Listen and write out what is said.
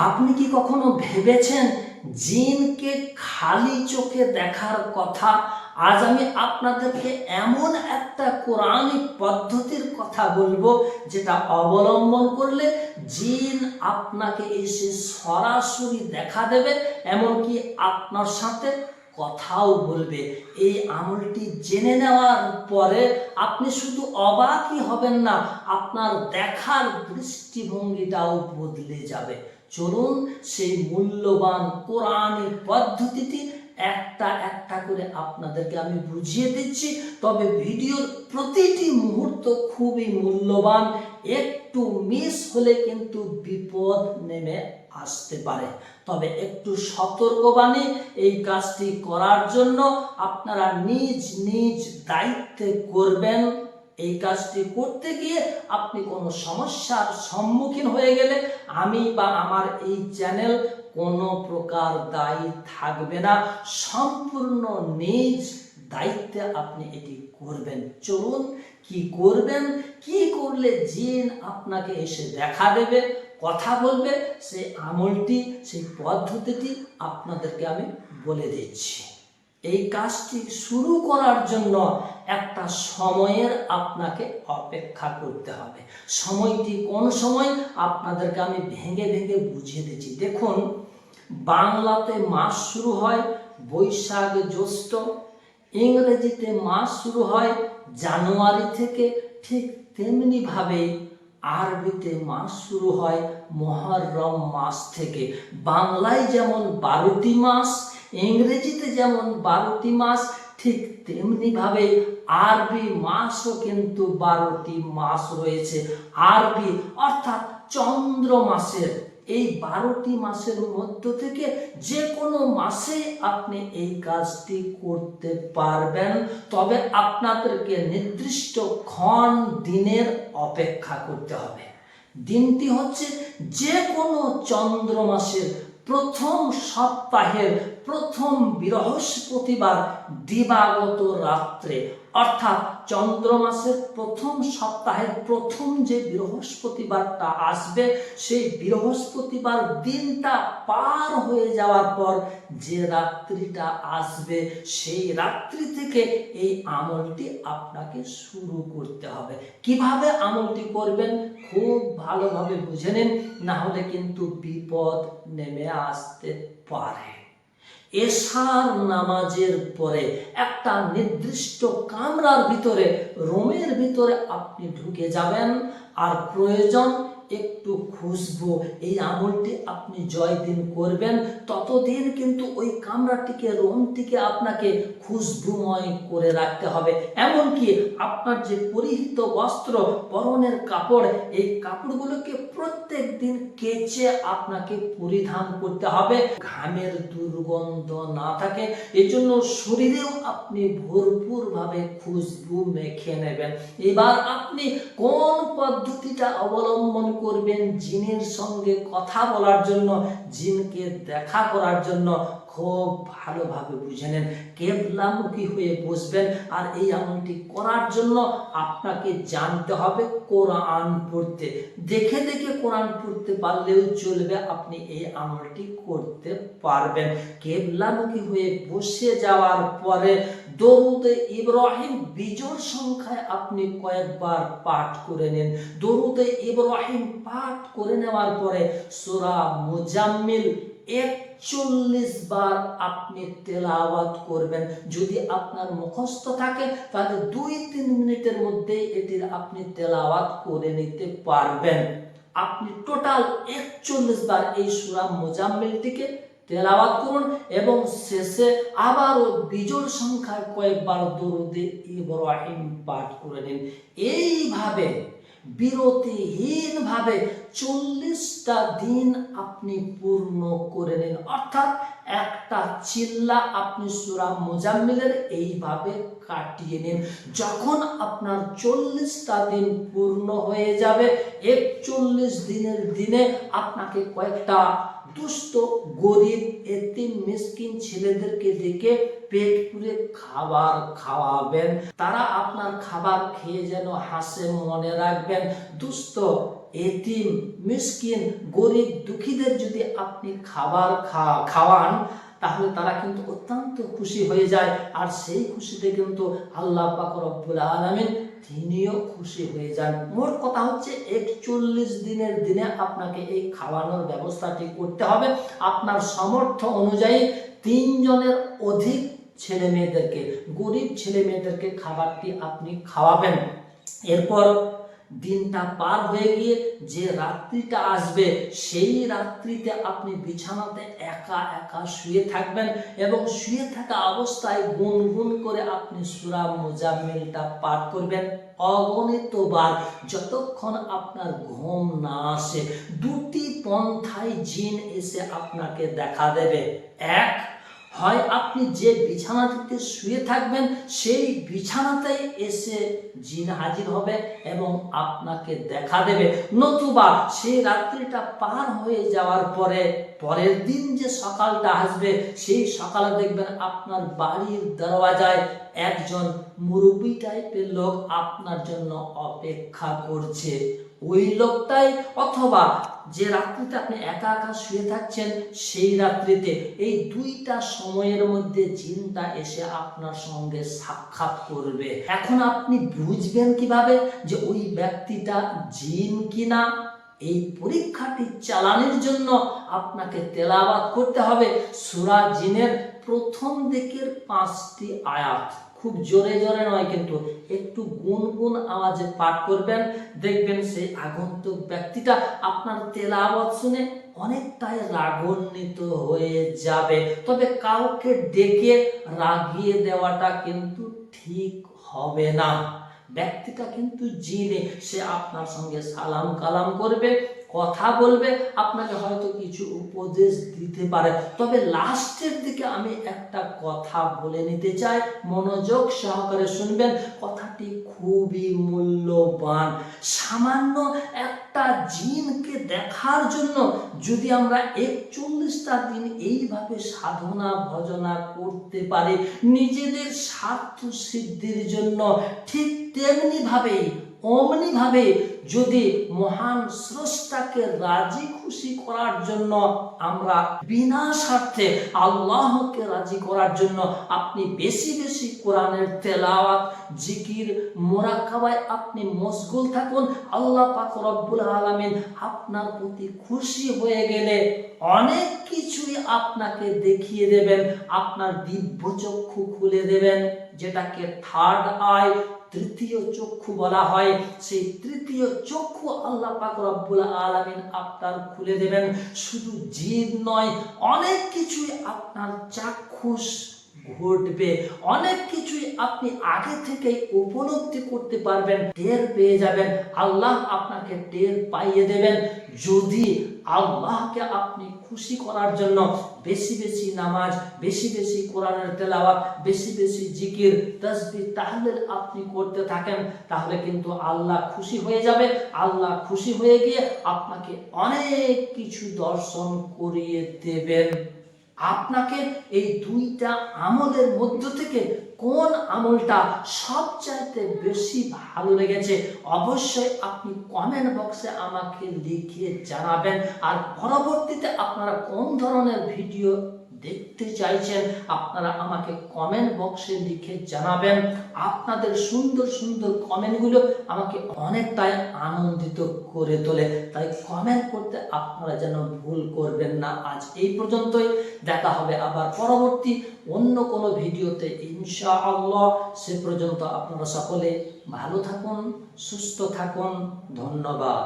আপনি কি কখনো ভেবেছেন জিনকে খালি চোখে দেখার কথা? আজ আমি আপনাদেরকে এমন একটা কোরআনিক পদ্ধতির কথা বলবো যেটা অবলম্বন করলে জিন আপনাকে এসে সরাসরি দেখা দেবে, এমনকি আপনার সাথে কথাও বলবে। এই আমলটি জেনে নেওয়ার পরে আপনি শুধু অবাকই হবেন না, আপনার দেখার দৃষ্টিভঙ্গিটাও বদলে যাবে। চলুন সেই মূল্যবান কোরআনের পদ্ধতিটি একটা একটা করে আপনাদেরকে আমি বুঝিয়ে দিচ্ছি। তবে ভিডিওর প্রতিটি মুহূর্ত খুবই মূল্যবান, একটু মিস হলে কিন্তু বিপদ নেমে আসতে পারে। তবে একটু সতর্কবাণী, এই কাজটি করার জন্য আপনারা নিজ নিজ দায়িত্বে করবেন। এই কাজটি করতে গিয়ে আপনি কোনো সমস্যার সম্মুখীন হয়ে গেলে আমি বা আমার এই চ্যানেল কোনো প্রকার দায়ী থাকবে না। সম্পূর্ণ নিজ দায়িত্বে আপনি এটি করবেন। চলুন কি করবেন, কি করলে জিন আপনাকে এসে দেখা দেবে, কথা বলবে, সেই আমলটি, সেই পদ্ধতিটি আপনাদেরকে আমি বলে দিচ্ছি। এই কাজটি শুরু করার জন্য একটা সময়ের আপনাকে অপেক্ষা করতে হবে। সময়টি কোন সময় আপনাদেরকে আমি ভেঙে ভেঙে বুঝিয়ে দিচ্ছি। দেখুন, বাংলাতে মাস শুরু হয় বৈশাখ জ্যৈষ্ঠ, ইংরেজিতে মাস শুরু হয় জানুয়ারি থেকে, ঠিক তেমনি ভাবে আরবিতে মাস শুরু হয় মুহররম মাস থেকে। বাংলায় যেমন 12টি মাস, ইংরেজিতে যেমন 12টি মাস, ঠিক তেমনি ভাবে আরবি মাসও কিন্তু 12টি মাস রয়েছে। আরবি অর্থাৎ চন্দ্র মাসের এই 12টি মাসের মধ্য থেকে যে কোনো মাসে আপনি এই কাজটি করতে পারবেন। তবে আপনাদেরকে নির্দিষ্ট ক্ষণ দিনের অপেক্ষা করতে হবে। দিনটি হচ্ছে যে কোনো চন্দ্র মাসের প্রথম সপ্তাহের প্রথম বৃহস্পতিবার দিবাগত রাত্রে, অর্থাৎ চন্দ্র মাসের প্রথম সপ্তাহের প্রথম যে বৃহস্পতিবারটা আসবে, সেই বৃহস্পতিবার দিনটা পার হয়ে যাওয়ার পর যে রাত্রিটা আসবে, সেই রাত্রি থেকে এই আমলটি আপনাকে শুরু করতে হবে। কিভাবে আমলটি করবেন খুব ভালোভাবে বুঝে নিন, না হলে কিন্তু বিপদ নেমে আসতে পারে। এশার নামাজের পরে একটা নির্দিষ্ট কামরার ভিতরে, রুমের ভিতরে আপনি ঢুকে যাবেন, আর প্রয়োজন একটু খুশবু। এই আমলটি আপনি জয়দিন করবেন ততদিন কিন্তু ওই কামরাটিকে, রুমটিকে আপনাকে খুশবুময় করে রাখতে হবে। এমনকি আপনার যে পরিহিত বস্ত্র, পরনের কাপড়, এই কাপড়গুলোকে প্রত্যেক দিন কেচে আপনাকে পরিধান করতে হবে, ঘামের দুর্গন্ধ না থাকে। এজন্য শরীরেও আপনি ভরপুরভাবে খুশবু মেখে নেবেন। এবার আপনি কোন পদ্ধতিটা অবলম্বন করবেন জিনের সঙ্গে কথা বলার জন্য, জিনকে দেখা করার জন্য, খুব ভালোভাবে বুঝে নেন। কেবলামুখী হয়ে বসবেন, আর এই আমলটি করার জন্য আপনাকে জানতে হবে কোরআন পড়তে। দেখে দেখে কোরআন পড়তে পারলেও চলবে, আপনি এই আমলটি করতে পারবেন। কেবলামুখী হয়ে বসে যাওয়ার পরে দরুদে ইব্রাহিম বিজোড় সংখ্যায় আপনি কয়েকবার পাঠ করে নিন। দরুদে ইব্রাহিম পাঠ করে নেওয়ার পরে সূরা মুজাম্মিল 41 বার আপনি তেলাওয়াত করবেন। যদি আপনার মুখস্থ থাকে তাহলে 2-3 মিনিটের মধ্যে এটির আপনি তেলাওয়াত করে নিতে পারবেন। আপনি টোটাল 41 বার এই সূরা মুজাম্মিলটিকে তেলাওয়াত করুন এবং শেষে আবারও বিজোড় সংখ্যায় কয়েকবার দরুদে ইব্রাহিম পাঠ করে নিন। এইভাবে বিরতিহীনভাবে 40টা দিন আপনি পূর্ণ করে নিন। অর্থাৎ একটা চিল্লা আপনি সূরা মুজাম্মিলের এইভাবে কাটিয়ে নিন। যখন আপনার 40টা দিন পূর্ণ হয়ে যাবে, 41 দিনের দিনে আপনাকে কয়েকটা দুস্থ, গরিব, এতিম, মিসকিন ছেলেদেরকে ডেকে পেট পুরে খাবার খাওয়াবেন। তারা আপনার খাবার খেয়ে যেন হাসে। মনে রাখবেন, দুস্থ এতিম, মিসকিন, গরিব দুঃখীদের যদি আপনি খাবার খাওয়ান, তাহলে তারা কিন্তু অত্যন্ত খুশি হয়ে যায়। আর সেই খুশিতে কিন্তু আল্লাহ পাক রব্বুল আলামিন তিনিও খুশি হয়ে যান। মোট কথা হচ্ছে 41 দিনের দিনে আপনাকে এই খাওয়ানোর ব্যবস্থাটি করতে হবে। আপনার সামর্থ্য অনুযায়ী 3 জনের অধিক ছেলে মেয়েদেরকে, গরিব ছেলে মেয়েদেরকে খাবারটি আপনি খাওয়াবেন। এরপর দিনটা পার হয়ে গিয়ে যে রাত্রিটা আসবে, সেই রাত্রিতে আপনি বিছানাতে একা একা শুয়ে থাকবেন এবং শুয়ে থাকা অবস্থায় গুনগুন করে আপনি সূরা মুজাম্মিলটা পাঠ করবেন অগণিত বার, যতক্ষণ আপনার ঘুম না আসে। দুটি পন্থায় জিন এসে আপনাকে দেখা দেবে। এক, হয় আপনি যে বিছানাটিতে শুয়ে থাকবেন সেই বিছানাতেই এসে জিন হাজির হবে এবং আপনাকে দেখা দেবে, নতুবা সেই রাত্রিটা পার হয়ে যাওয়ার পরে পরের দিন যে সকালটা আসবে, সেই সকালে দেখবেন আপনার বাড়ির দরওয়াজায় একজন মুরব্বী টাইপের লোক আপনার জন্য অপেক্ষা করছে। ওই লোকটাই, অথবা যে রাত্রিতে আপনি একা একা শুয়ে থাকছেন সেই রাত্রিতে, এই দুইটা সময়ের মধ্যে জিনটা এসে আপনার সঙ্গে সাক্ষাৎ করবে। এখন আপনি বুঝবেন কিভাবে যে ওই ব্যক্তিটা জিন কিনা? এই পরীক্ষাটি চালানোর জন্য আপনাকে তেলাওয়াত করতে হবে সূরা জিনের প্রথম দিকের 5টি আয়াত। খুব জোরে জোরে নয়, কিন্তু একটু গুনগুন আওয়াজে পাঠ করবেন। দেখবেন সেই আগন্তুক ব্যক্তিটা আপনার তেলাওয়াত শুনে অনেকটাই রাগান্বিত হয়ে যাবে। তবে কাউকে ডেকে রাগিয়ে দেওয়াটা কিন্তু ঠিক হবে না। ব্যক্তিটা কিন্তু জিনে, সে আপনার সঙ্গে সালাম কালাম করবে, কথা বলবে, আপনাকে হয়তো কিছু উপদেশ দিতে পারে। তবে লাস্টের দিকে আমি একটা কথা বলে নিতে চাই, মনোযোগ সহকারে শুনবেন, কথাটি খুবই মূল্যবান। সামান্য একটা জিনকে দেখার জন্য যদি আমরা 41টা দিন এইভাবে সাধনা ভজনা করতে পারি নিজেদের স্বার্থ সিদ্ধির জন্য, ঠিক তেমনি ভাবে যদি মহান স্রষ্টাকে রাজি খুশি করার জন্য আমরা বিনা স্বার্থে আল্লাহকে রাজি করার জন্য আপনি বেশি বেশি কোরআনের তেলাওয়াত, জিকির, মুরাকাবায় আপনি মশগুল থাকুন। আল্লাহ পাক রব্বুল আলামিন আপনার প্রতি খুশি হয়ে গেলে অনেক কিছুই আপনাকে দেখিয়ে দেবেন, আপনার দিব্য চক্ষু খুলে দেবেন, যেটাকে থার্ড আই, তৃতীয় চক্ষু বলা হয়। সেই তৃতীয় চক্ষু আল্লাহ পাক রব্বুল আলামিন আপনার খুলে দেবেন। শুধু জিন নয়, অনেক কিছুই আপনার চাক্ষুষ ঘটবে, অনেক কিছুই আপনি আগে থেকেই উপলব্ধি করতে পারবেন, টের পেয়ে যাবেন। আল্লাহ আপনাকে টের পাইয়ে দেবেন যদি আল্লাহকে আপনি খুশি করার জন্য বেশি বেশি নামাজ, বেশি বেশি কোরআনের তেলাওয়াত, বেশি বেশি জিকির, তাসবিহ, তাহলিল আপনি করতে থাকেন। তাহলে কিন্তু আল্লাহ খুশি হয়ে যাবে। আল্লাহ খুশি হয়ে গিয়ে আপনাকে অনেক কিছু দর্শন করিয়ে দেবেন। আপনাকে এই দুইটা আমলের মধ্য থেকে কোন আমলটা সবচাইতে বেশি ভালো লেগেছে অবশ্যই আপনি কমেন্ট বক্সে আমাকে লিখে জানাবেন। আর পরবর্তীতে আপনারা কোন ধরনের ভিডিও দেখতে চাইছেন আপনারা আমাকে কমেন্ট বক্সে লিখে জানাবেন। আপনাদের সুন্দর সুন্দর কমেন্টগুলো আমাকে অনেকটাই আনন্দিত করে তোলে, তাই কমেন্ট করতে আপনারা যেন ভুল করবেন না। আজ এই পর্যন্তই, দেখা হবে আবার পরবর্তী অন্য কোনো ভিডিওতে ইনশাআল্লাহ। সে পর্যন্ত আপনারা সকলে ভালো থাকুন, সুস্থ থাকুন। ধন্যবাদ।